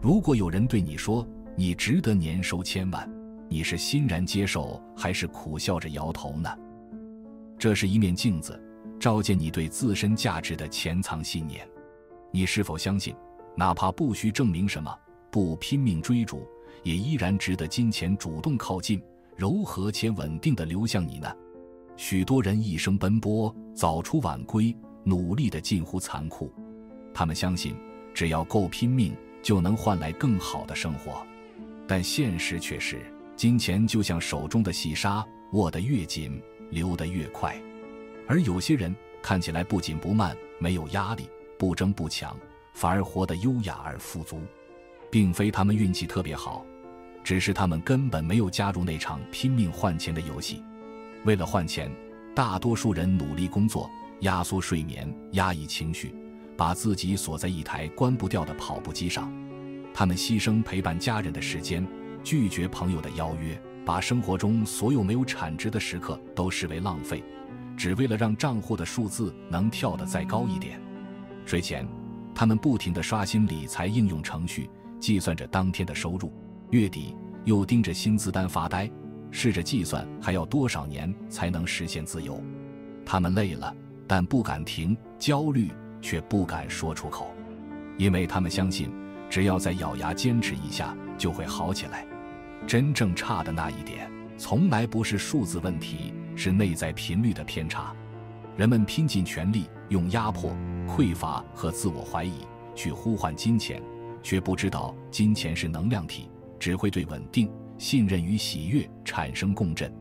如果有人对你说你值得年收千万，你是欣然接受还是苦笑着摇头呢？这是一面镜子，照见你对自身价值的潜藏信念。你是否相信，哪怕不需证明什么，不拼命追逐，也依然值得金钱主动靠近，柔和且稳定地流向你呢？许多人一生奔波，早出晚归，努力得近乎残酷。他们相信，只要够拼命，就能换来更好的生活。但现实却是，金钱就像手中的细沙，握得越紧，流得越快。而有些人看起来不紧不慢，没有压力，不争不抢，反而活得优雅而富足。并非他们运气特别好，只是他们根本没有加入那场拼命换钱的游戏。为了换钱，大多数人努力工作，压缩睡眠，压抑情绪，把自己锁在一台关不掉的跑步机上。他们牺牲陪伴家人的时间，拒绝朋友的邀约，把生活中所有没有产值的时刻都视为浪费，只为了让账户的数字能跳得再高一点。睡前，他们不停地刷新理财应用程序，计算着当天的收入，月底又盯着薪资单发呆，试着计算还要多少年才能实现自由。他们累了，但不敢停，焦虑却不敢说出口，因为他们相信，只要再咬牙坚持一下，就会好起来。真正差的那一点，从来不是数字问题，是内在频率的偏差。人们拼尽全力，用压迫、匮乏和自我怀疑去呼唤金钱，却不知道金钱是能量体，只会对稳定、信任与喜悦产生共振。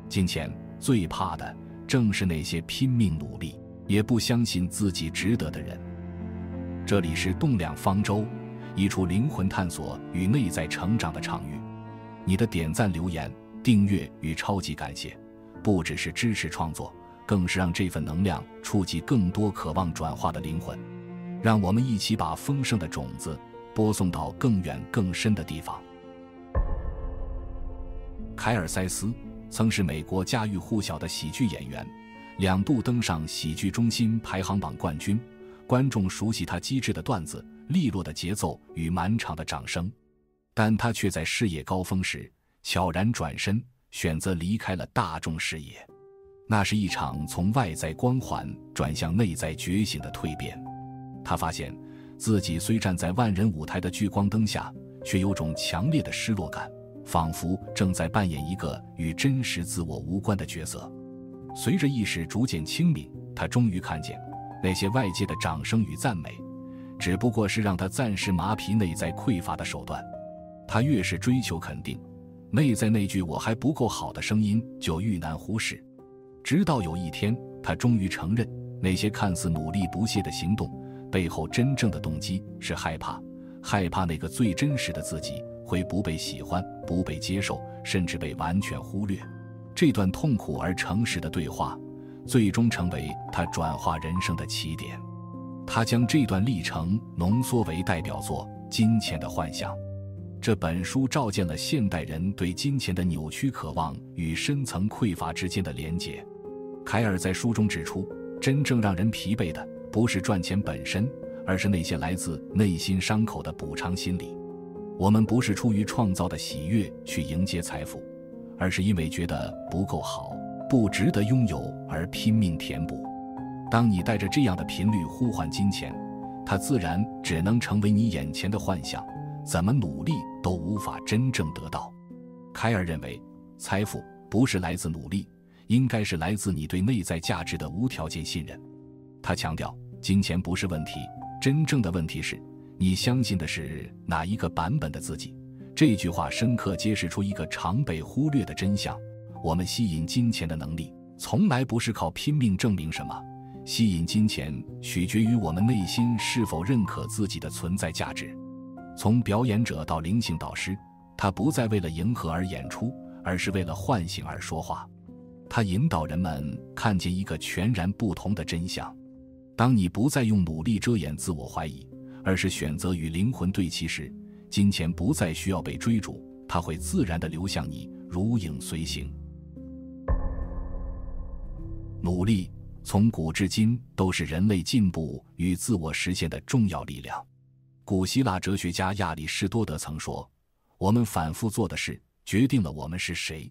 金钱最怕的正是那些拼命努力，也不相信自己值得的人。这里是动量方舟，一处灵魂探索与内在成长的场域。你的点赞、留言、订阅与超级感谢，不只是支持创作，更是让这份能量触及更多渴望转化的灵魂。让我们一起把丰盛的种子播送到更远更深的地方。凯尔塞斯曾是美国家喻户晓的喜剧演员，2度登上喜剧中心排行榜冠军，观众熟悉他机智的段子、利落的节奏与满场的掌声。但他却在事业高峰时悄然转身，选择离开了大众视野。那是一场从外在光环转向内在觉醒的蜕变。他发现自己虽站在万人舞台的聚光灯下，却有种强烈的失落感，仿佛正在扮演一个与真实自我无关的角色。随着意识逐渐清明，他终于看见，那些外界的掌声与赞美，只不过是让他暂时麻痹内在匮乏的手段。他越是追求肯定，内在那句我还不够好的声音就愈难忽视。直到有一天，他终于承认，那些看似努力不懈的行动背后真正的动机是害怕，害怕那个最真实的自己会不被喜欢、不被接受，甚至被完全忽略。这段痛苦而诚实的对话，最终成为他转化人生的起点。他将这段历程浓缩为代表作《金钱的幻想》。这本书照见了现代人对金钱的扭曲渴望与深层匮乏之间的连结。凯尔在书中指出，真正让人疲惫的不是赚钱本身，而是那些来自内心伤口的补偿心理。我们不是出于创造的喜悦去迎接财富，而是因为觉得不够好，不值得拥有而拼命填补。当你带着这样的频率呼唤金钱，它自然只能成为你眼前的幻想，怎么努力都无法真正得到。凯尔认为，财富不是来自努力，应该是来自你对内在价值的无条件信任。他强调，金钱不是问题，真正的问题是你相信的是哪一个版本的自己。这句话深刻揭示出一个常被忽略的真相：我们吸引金钱的能力从来不是靠拼命证明什么，吸引金钱取决于我们内心是否认可自己的存在价值。从表演者到灵性导师，他不再为了迎合而演出，而是为了唤醒而说话。他引导人们看见一个全然不同的真相：当你不再用努力遮掩自我怀疑，而是选择与灵魂对齐时，金钱不再需要被追逐，它会自然地流向你，如影随形。努力从古至今都是人类进步与自我实现的重要力量。古希腊哲学家亚里士多德曾说，我们反复做的事决定了我们是谁。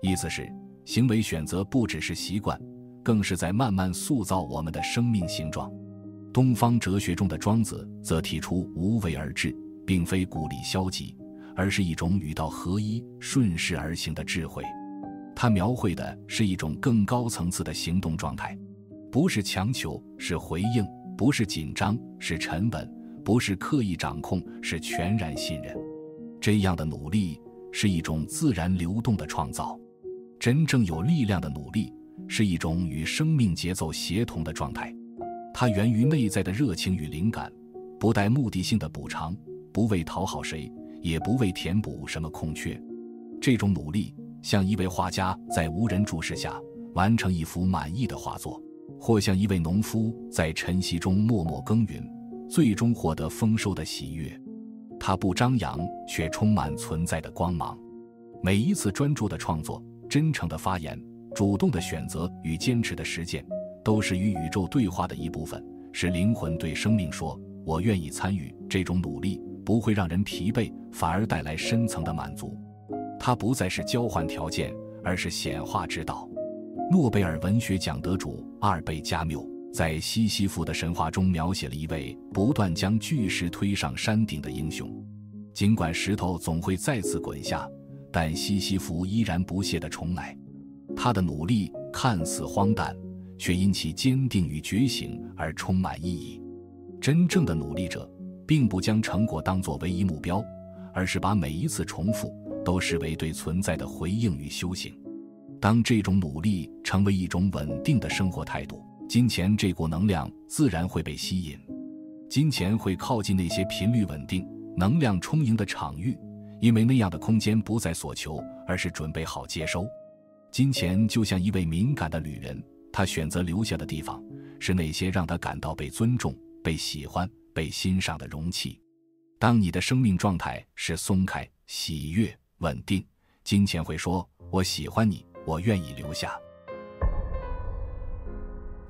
意思是，行为选择不只是习惯，更是在慢慢塑造我们的生命形状。东方哲学中的庄子则提出无为而治，并非鼓励消极，而是一种与道合一、顺势而行的智慧。他描绘的是一种更高层次的行动状态，不是强求，是回应；不是紧张，是沉稳；不是刻意掌控，是全然信任。这样的努力是一种自然流动的创造。真正有力量的努力是一种与生命节奏协同的状态，它源于内在的热情与灵感，不带目的性的补偿，不为讨好谁，也不为填补什么空缺。这种努力像一位画家在无人注视下完成一幅满意的画作，或像一位农夫在晨曦中默默耕耘，最终获得丰收的喜悦。它不张扬，却充满存在的光芒。每一次专注的创作，真诚的发言，主动的选择与坚持的实践，都是与宇宙对话的一部分，是灵魂对生命说，我愿意参与。这种努力不会让人疲惫，反而带来深层的满足。它不再是交换条件，而是显化之道。诺贝尔文学奖得主阿尔贝·加缪在西西弗的神话中描写了一位不断将巨石推上山顶的英雄。尽管石头总会再次滚下，但西西弗依然不懈地重来。他的努力看似荒诞，却因其坚定与觉醒而充满意义。真正的努力者并不将成果当作唯一目标，而是把每一次重复都视为对存在的回应与修行。当这种努力成为一种稳定的生活态度，金钱这股能量自然会被吸引。金钱会靠近那些频率稳定、能量充盈的场域，因为那样的空间不再所求，而是准备好接收。金钱就像一位敏感的旅人，他选择留下的地方是那些让他感到被尊重、被喜欢、被欣赏的容器。当你的生命状态是松开、喜悦、稳定，金钱会说，我喜欢你，我愿意留下。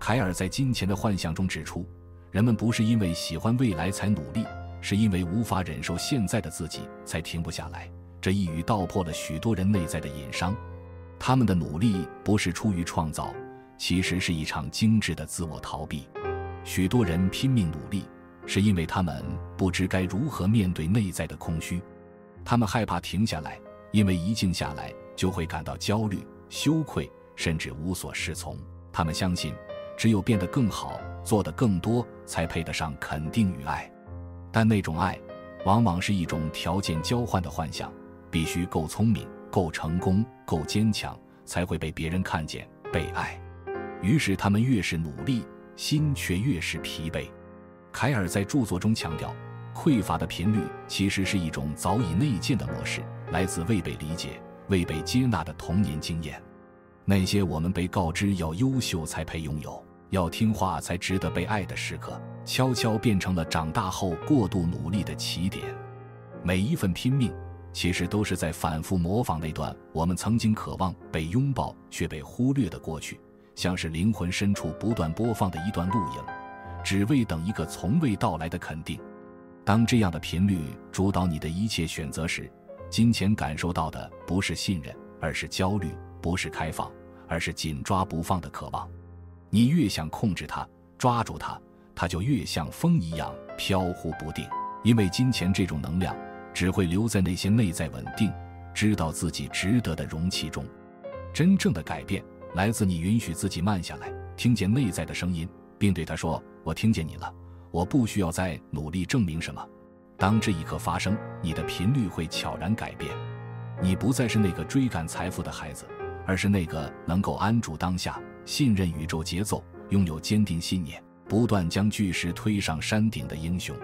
凯尔在《金钱的幻象》中指出，人们不是因为喜欢未来才努力，是因为无法忍受现在的自己才停不下来。这一语道破了许多人内在的隐伤。他们的努力不是出于创造，其实是一场精致的自我逃避。许多人拼命努力，是因为他们不知该如何面对内在的空虚。他们害怕停下来，因为一静下来就会感到焦虑、羞愧，甚至无所适从。他们相信，只有变得更好，做得更多，才配得上肯定与爱。但那种爱，往往是一种条件交换的幻想，必须够聪明、够成功、够坚强，才会被别人看见、被爱。于是他们越是努力，心却越是疲惫。凯尔在著作中强调，匮乏的频率其实是一种早已内建的模式，来自未被理解、未被接纳的童年经验。那些我们被告知要优秀才配拥有，要听话才值得被爱的时刻，悄悄变成了长大后过度努力的起点。每一份拼命其实都是在反复模仿那段我们曾经渴望被拥抱却被忽略的过去，像是灵魂深处不断播放的一段录影，只为等一个从未到来的肯定。当这样的频率主导你的一切选择时，金钱感受到的不是信任，而是焦虑；不是开放，而是紧抓不放的渴望。你越想控制它、抓住它，它就越像风一样飘忽不定。因为金钱这种能量只会留在那些内在稳定、知道自己值得的容器中。真正的改变来自你允许自己慢下来，听见内在的声音，并对他说，我听见你了，我不需要再努力证明什么。当这一刻发生，你的频率会悄然改变。你不再是那个追赶财富的孩子，而是那个能够安住当下、信任宇宙节奏、拥有坚定信念、不断将巨石推上山顶的英雄。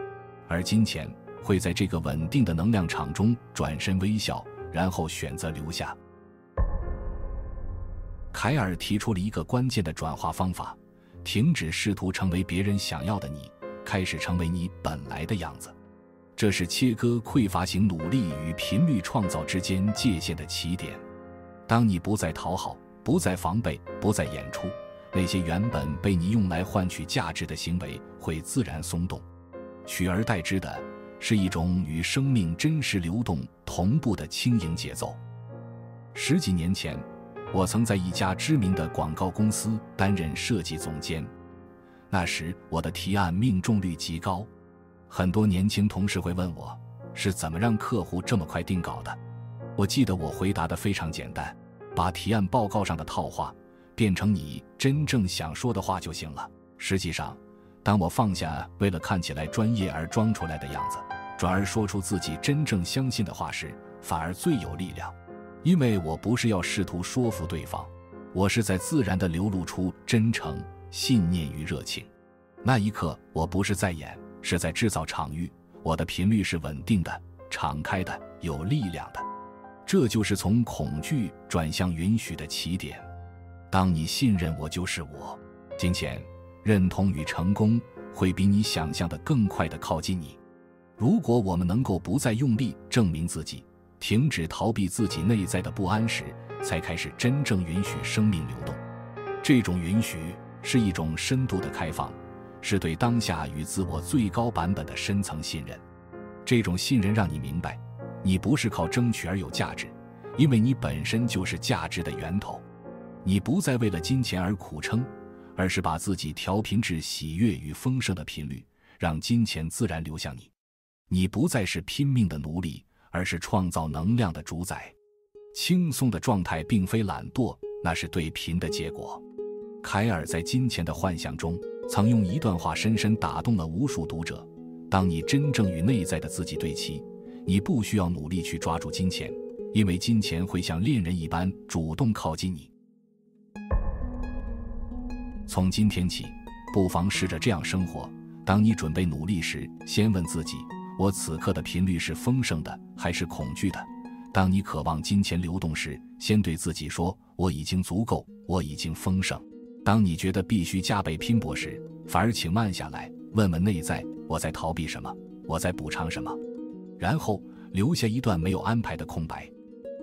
而金钱会在这个稳定的能量场中转身微笑，然后选择留下。凯尔提出了一个关键的转化方法，停止试图成为别人想要的你，开始成为你本来的样子。这是切割匮乏型努力与频率创造之间界限的起点。当你不再讨好，不再防备，不再演出，那些原本被你用来换取价值的行为会自然松动。取而代之的是一种与生命真实流动同步的轻盈节奏。10几年前，我曾在一家知名的广告公司担任设计总监。那时我的提案命中率极高，很多年轻同事会问我是怎么让客户这么快定稿的。我记得我回答得非常简单，把提案报告上的套话变成你真正想说的话就行了。实际上，当我放下为了看起来专业而装出来的样子，转而说出自己真正相信的话时，反而最有力量。因为我不是要试图说服对方，我是在自然地流露出真诚、信念与热情。那一刻，我不是在演，是在制造场域。我的频率是稳定的、敞开的、有力量的。这就是从恐惧转向允许的起点。当你信任我就是我，金钱、认同与成功会比你想象的更快地靠近你。如果我们能够不再用力证明自己，停止逃避自己内在的不安时，才开始真正允许生命流动。这种允许是一种深度的开放，是对当下与自我最高版本的深层信任。这种信任让你明白，你不是靠争取而有价值，因为你本身就是价值的源头。你不再为了金钱而苦撑，而是把自己调频至喜悦与丰盛的频率，让金钱自然流向你。你不再是拼命的奴隶，而是创造能量的主宰。轻松的状态并非懒惰，那是对贫的结果。凯尔在《金钱的幻象》中曾用一段话深深打动了无数读者：当你真正与内在的自己对齐，你不需要努力去抓住金钱，因为金钱会像恋人一般主动靠近你。从今天起，不妨试着这样生活：当你准备努力时，先问自己，我此刻的频率是丰盛的还是恐惧的？当你渴望金钱流动时，先对自己说，我已经足够，我已经丰盛。当你觉得必须加倍拼搏时，反而请慢下来，问问内在，我在逃避什么？我在补偿什么？然后留下一段没有安排的空白。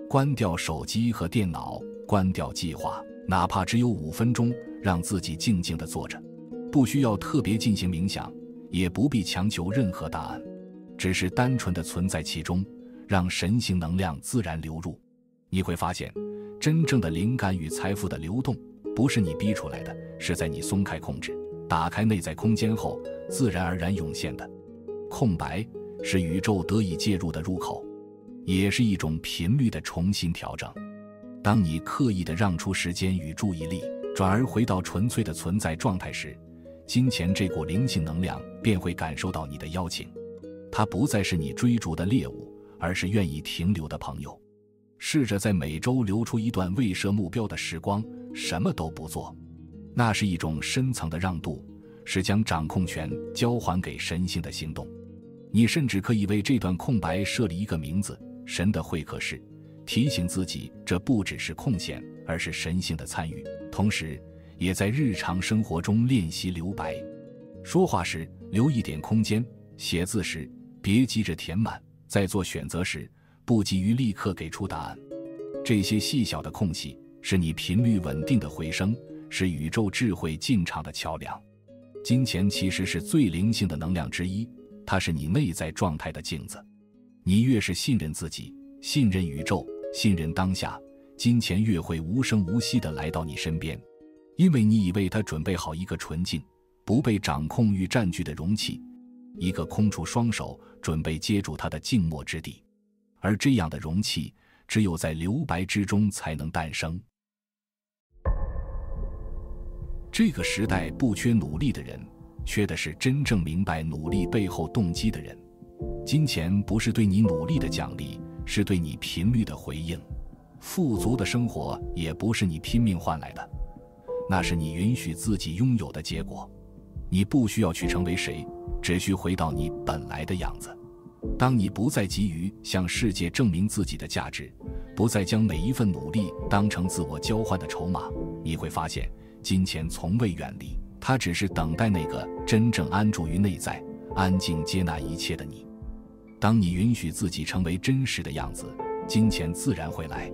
关掉手机和电脑，关掉计划，哪怕只有5分钟，让自己静静地坐着。不需要特别进行冥想，也不必强求任何答案，只是单纯的存在其中，让神性能量自然流入。你会发现，真正的灵感与财富的流动不是你逼出来的，是在你松开控制，打开内在空间后自然而然涌现的。空白是宇宙得以介入的入口，也是一种频率的重新调整。当你刻意地让出时间与注意力，转而回到纯粹的存在状态时，金钱这股灵性能量便会感受到你的邀请。它不再是你追逐的猎物，而是愿意停留的朋友。试着在每周留出一段未设目标的时光，什么都不做。那是一种深层的让渡，是将掌控权交还给神性的行动。你甚至可以为这段空白设立一个名字，神的会客室，提醒自己这不只是空闲，而是神性的参与。同时也在日常生活中练习留白。说话时留一点空间，写字时别急着填满，在做选择时不急于立刻给出答案。这些细小的空隙是你频率稳定的回声，是宇宙智慧进场的桥梁。金钱其实是最灵性的能量之一，它是你内在状态的镜子。你越是信任自己，信任宇宙，信任当下，金钱越会无声无息地来到你身边。因为你已为它准备好一个纯净、不被掌控与占据的容器，一个空出双手准备接住它的静默之地。而这样的容器只有在留白之中才能诞生。这个时代不缺努力的人，缺的是真正明白努力背后动机的人。金钱不是对你努力的奖励，是对你频率的回应。富足的生活也不是你拼命换来的，那是你允许自己拥有的结果。你不需要去成为谁，只需回到你本来的样子。当你不再急于向世界证明自己的价值，不再将每一份努力当成自我交换的筹码，你会发现金钱从未远离，它只是等待那个真正安住于内在、安静接纳一切的你。当你允许自己成为真实的样子，金钱自然会来。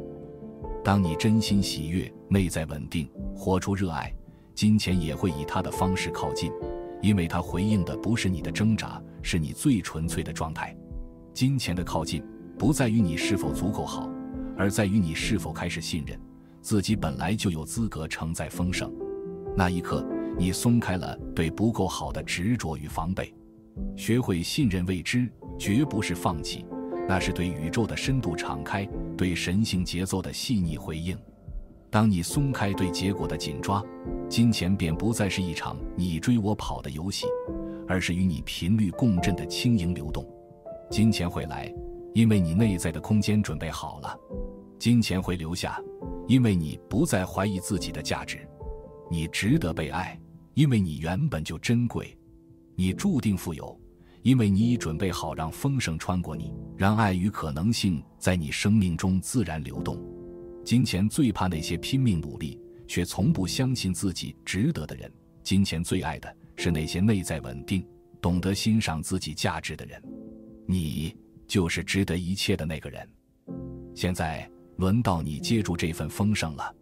当你真心喜悦，内在稳定，活出热爱，金钱也会以它的方式靠近，因为它回应的不是你的挣扎，是你最纯粹的状态。金钱的靠近不在于你是否足够好，而在于你是否开始信任自己本来就有资格承载丰盛。那一刻，你松开了对不够好的执着与防备，学会信任未知，绝不是放弃，那是对宇宙的深度敞开，对神性节奏的细腻回应。当你松开对结果的紧抓，金钱便不再是一场你追我跑的游戏，而是与你频率共振的轻盈流动。金钱会来，因为你内在的空间准备好了；金钱会留下，因为你不再怀疑自己的价值。你值得被爱，因为你原本就珍贵；你注定富有，因为你已准备好让丰盛穿过你，让爱与可能性在你生命中自然流动。金钱最怕那些拼命努力却从不相信自己值得的人，金钱最爱的是那些内在稳定、懂得欣赏自己价值的人。你就是值得一切的那个人。现在轮到你接住这份丰盛了。